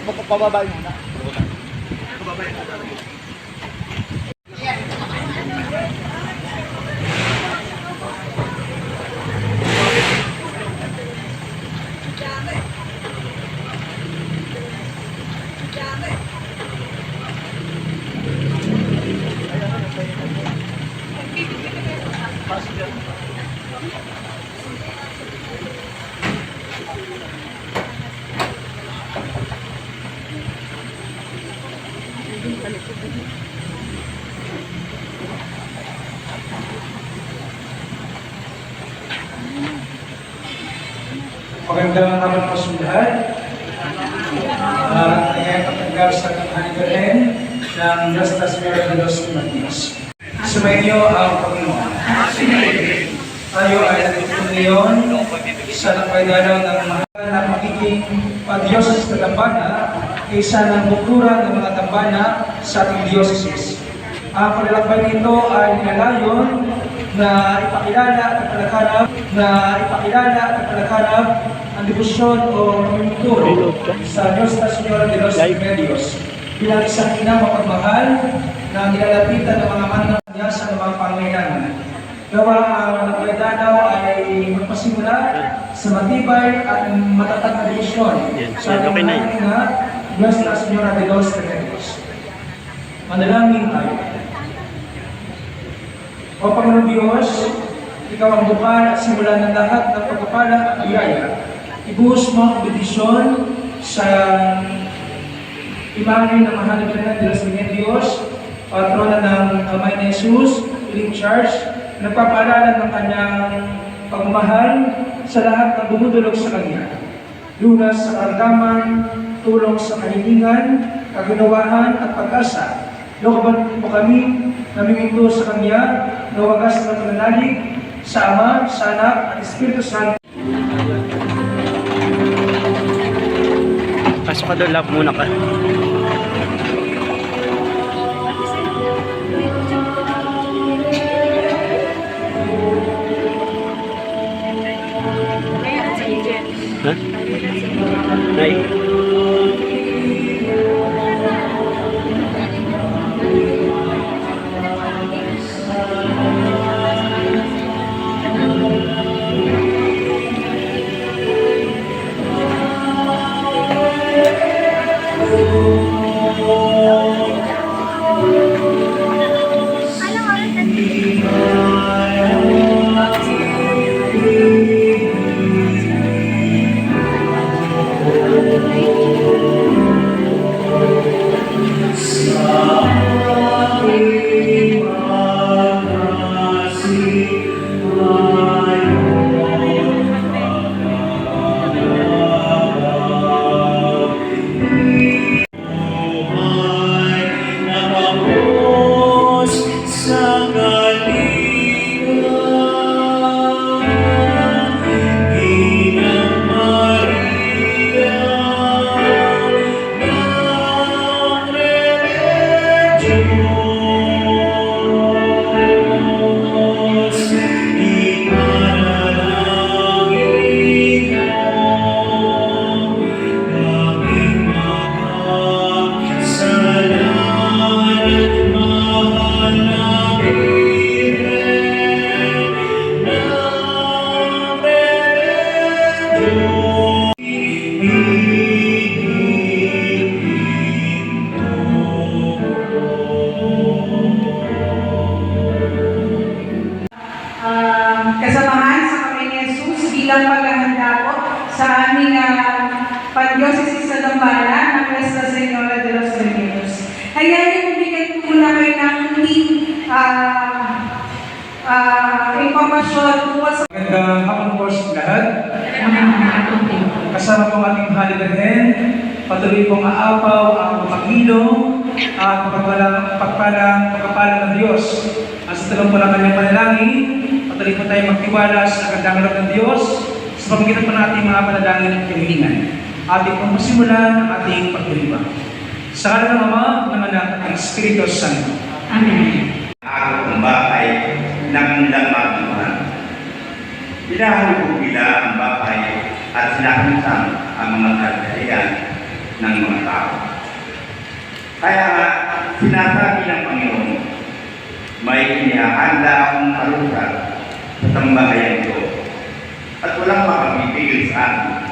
Pababa muna. Pababa muna. Magandang hapon po sa lahat. Ngayon patanggal sa kahaligaran ng Nuestra Señora de los Remedios. Sumainyo ang Panginoon. Tayo ay nandito ngayon sa nagpaydanaw ng mahal na magiging pag-diocese na dambana kaysa ng bukuran ng mga dambana sa ating diocese. Ang paglalakbay nito ay nilalayon na ipakilala at ipalakanap ang debosyon o pamimuturo sa Nuestra Señora de los Remedios bilang isang ina mapagmahal na nilalapitan ng mga manang niya sa mga pangailangan. Gawa ang pagdanaw ay magpasimula sa matibay at matatag na debosyon sa ating ina Nuestra Señora de los Remedios. Manalangin tayo. O Panginoon Diyos, Ikaw ang bukal at simula ng lahat ng pagpapala at biyaya. Ibuhos mo ang bendisyon sa imahe ng mahal na Birhen de los Remedios, patrona ng Kamay ni Jesus, Piling Charge, nagpapaalala ng kanyang pagmamahal sa lahat ng dumudulog sa Kanya. Lunas sa karamdaman, tulong sa kahilingan, kaginawahan at pag-asa. Lokaban po kami naminginto sa Kanya na wagas na pananalig sa Ama, sa Anak at Espiritu Santo. Pasok ka doon, love muna ka. Ha? Nay? Kasamahan sa Kamay ni Jesus bilang paghahanda po sa aming Pan-Diocese sa Dambana ng Nuestra Señora de los Remedios. Hayaan niyo bigyan po muna kayo ng kunting impormasyon tungkol sa... Magandang hapon po sa lahat. Kasama po ang ating mahal na Birhen, patuloy pong aapaw ang pagkilong at pagpapalang ng Diyos. Sa tulong po ng kanyang panalangin, patuloy po tayo magtiwala sa kagandang loob ng Diyos sa pamagitan po ng ating mga panalangin at kahilingan. Ating pong masimulan ang ating pagdiriwang. Sa ngalan ng Ama, ng Anak at ng Espiritu Santo. Amen. Ako ang bahay ng lamang. Pinahali ko pila ang bahay at sinakamitan ang mga kagalian ng mga tao. Kaya nga, sinasabi ng Panginoon, may inihahanda akong parusa sa sambahayan ko at walang makapipigil sa akin.